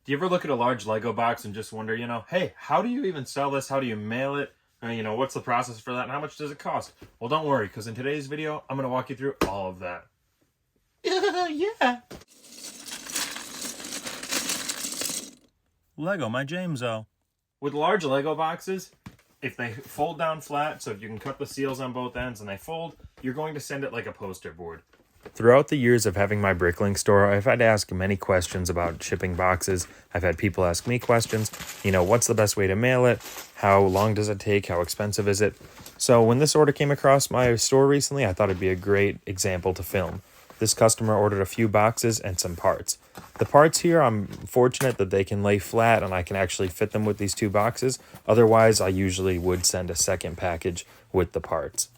Do you ever look at a large Lego box and just wonder, hey, how do you even sell this? How do you mail it? What's the process for that and how much does it cost? Well, don't worry, because in today's video, I'm going to walk you through all of that. Yeah. Lego, my Jameso. With large Lego boxes, if they fold down flat, so if you can cut the seals on both ends and they fold, you're going to send it like a poster board. Throughout the years of having my bricklink store, I've had to ask many questions about shipping boxes. I've had people ask me questions, what's the best way to mail it? How long does it take? How expensive is it? So when this order came across my store recently, I thought it'd be a great example to film. This customer ordered a few boxes and some parts. The parts here, I'm fortunate that they can lay flat and I can actually fit them with these two boxes. Otherwise, I usually would send a second package with the parts.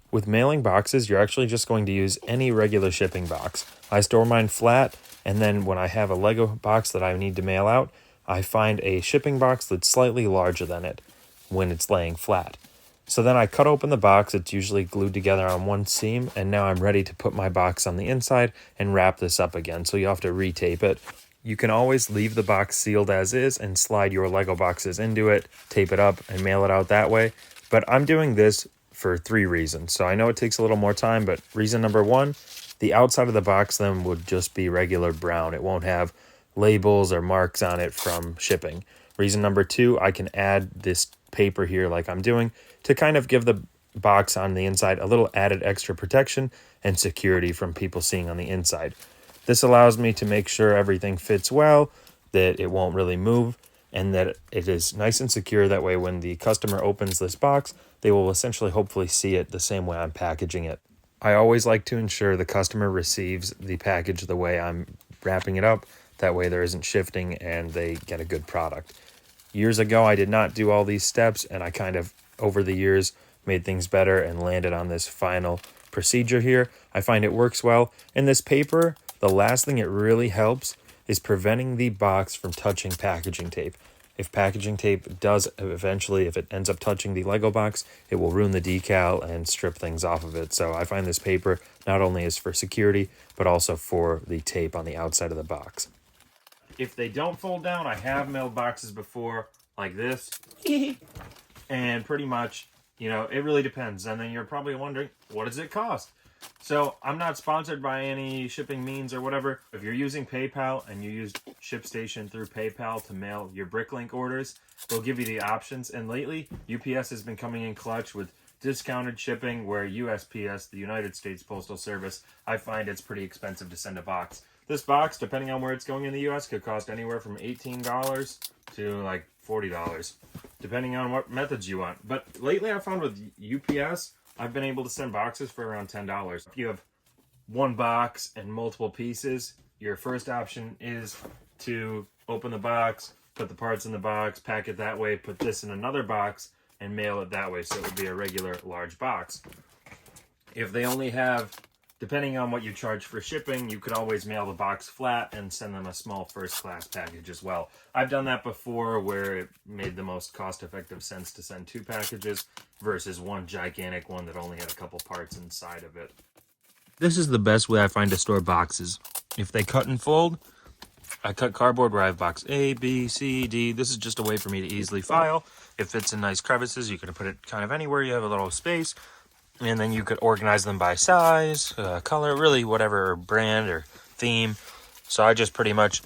With mailing boxes, you're actually just going to use any regular shipping box. I store mine flat, and then when I have a Lego box that I need to mail out, I find a shipping box that's slightly larger than it when it's laying flat. So then I cut open the box, it's usually glued together on one seam, and now I'm ready to put my box on the inside and wrap this up again, so you have to retape it. You can always leave the box sealed as is and slide your Lego boxes into it, tape it up, and mail it out that way. But I'm doing this for 3 reasons. So I know it takes a little more time, but reason number 1, the outside of the box then would just be regular brown. It won't have labels or marks on it from shipping. Reason number 2, I can add this paper here like I'm doing to kind of give the box on the inside a little added extra protection and security from people seeing on the inside. This allows me to make sure everything fits well, that it won't really move, and that it is nice and secure. That way when the customer opens this box, they will essentially hopefully see it the same way I'm packaging it. I always like to ensure the customer receives the package the way I'm wrapping it up. That way there isn't shifting and they get a good product. Years ago, I did not do all these steps, and I kind of, over the years, made things better and landed on this final procedure here. I find it works well. And this paper, the last thing it really helps is preventing the box from touching packaging tape. If packaging tape does eventually, if it ends up touching the Lego box, it will ruin the decal and strip things off of it. So I find this paper not only is for security, but also for the tape on the outside of the box. If they don't fold down, I have mailed boxes before like this. And pretty much, it really depends. And then you're probably wondering, what does it cost? So I'm not sponsored by any shipping means or whatever. If you're using PayPal and you use ShipStation through PayPal to mail your bricklink orders, they'll give you the options. And lately, UPS has been coming in clutch with discounted shipping, where USPS, the United States Postal Service, I find it's pretty expensive to send a box. This box, depending on where it's going in the US, could cost anywhere from $18 to like $40, depending on what methods you want. But lately I found with UPS, I've been able to send boxes for around $10. If you have one box and multiple pieces, your first option is to open the box, put the parts in the box, pack it that way, put this in another box, and mail it that way, so it would be a regular large box. If they only have, depending on what you charge for shipping, you could always mail the box flat and send them a small first-class package as well. I've done that before, where it made the most cost-effective sense to send 2 packages versus one gigantic one that only had a couple parts inside of it. This is the best way I find to store boxes. If they cut and fold, I cut cardboard where I have box A, B, C, D. This is just a way for me to easily file. It fits in nice crevices. You can put it kind of anywhere you have a little space. And then you could organize them by size, color, really whatever brand or theme. So I just pretty much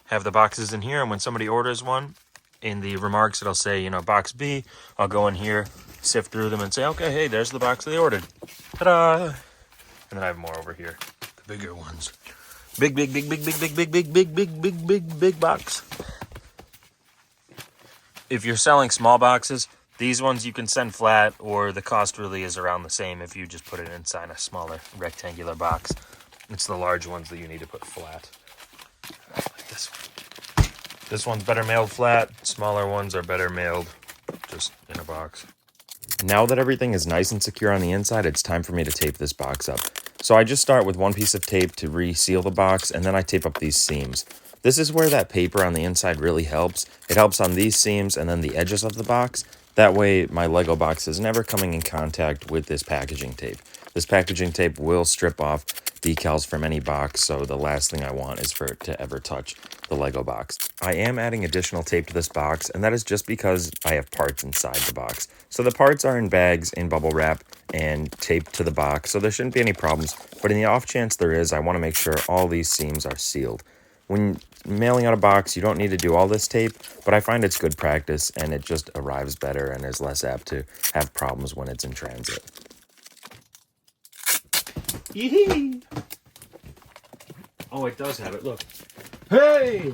have the boxes in here. And when somebody orders one, in the remarks, it'll say, box B. I'll go in here, sift through them and say, okay, hey, there's the box they ordered. Ta-da! And then I have more over here, the bigger ones. Big box. If you're selling small boxes, these ones you can send flat, or the cost really is around the same if you just put it inside a smaller rectangular box. It's the large ones that you need to put flat. Like this one. This one's better mailed flat. Smaller ones are better mailed just in a box. Now that everything is nice and secure on the inside, it's time for me to tape this box up. So I just start with one piece of tape to reseal the box, and then I tape up these seams. This is where that paper on the inside really helps. It helps on these seams and then the edges of the box. That way my Lego box is never coming in contact with this packaging tape. This packaging tape will strip off decals from any box, so the last thing I want is for it to ever touch the Lego box. I am adding additional tape to this box, and that is just because I have parts inside the box. So the parts are in bags, in bubble wrap, and taped to the box, so there shouldn't be any problems. But in the off chance there is, I want to make sure all these seams are sealed. When mailing out a box, you don't need to do all this tape, but I find it's good practice, and it just arrives better and is less apt to have problems when it's in transit. Yee-hee! Oh, it does have it, look. Hey!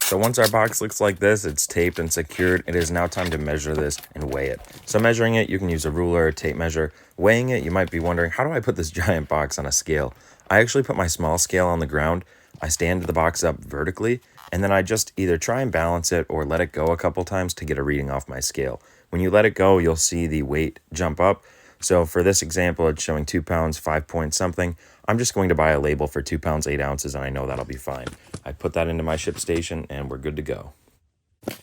So once our box looks like this, it's taped and secured, it is now time to measure this and weigh it. So measuring it, you can use a ruler or tape measure. Weighing it, you might be wondering, how do I put this giant box on a scale? I actually put my small scale on the ground. I stand the box up vertically, and then I just either try and balance it or let it go a couple times to get a reading off my scale. When you let it go, you'll see the weight jump up. So for this example, it's showing 2 pounds, 5 point something. I'm just going to buy a label for 2 pounds, 8 ounces, and I know that'll be fine. I put that into my ship station, and we're good to go.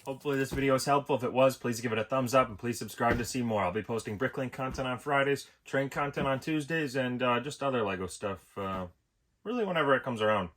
Hopefully this video was helpful. If it was, please give it a thumbs up, and please subscribe to see more. I'll be posting bricklink content on Fridays, train content on Tuesdays, and just other Lego stuff, really whenever it comes around.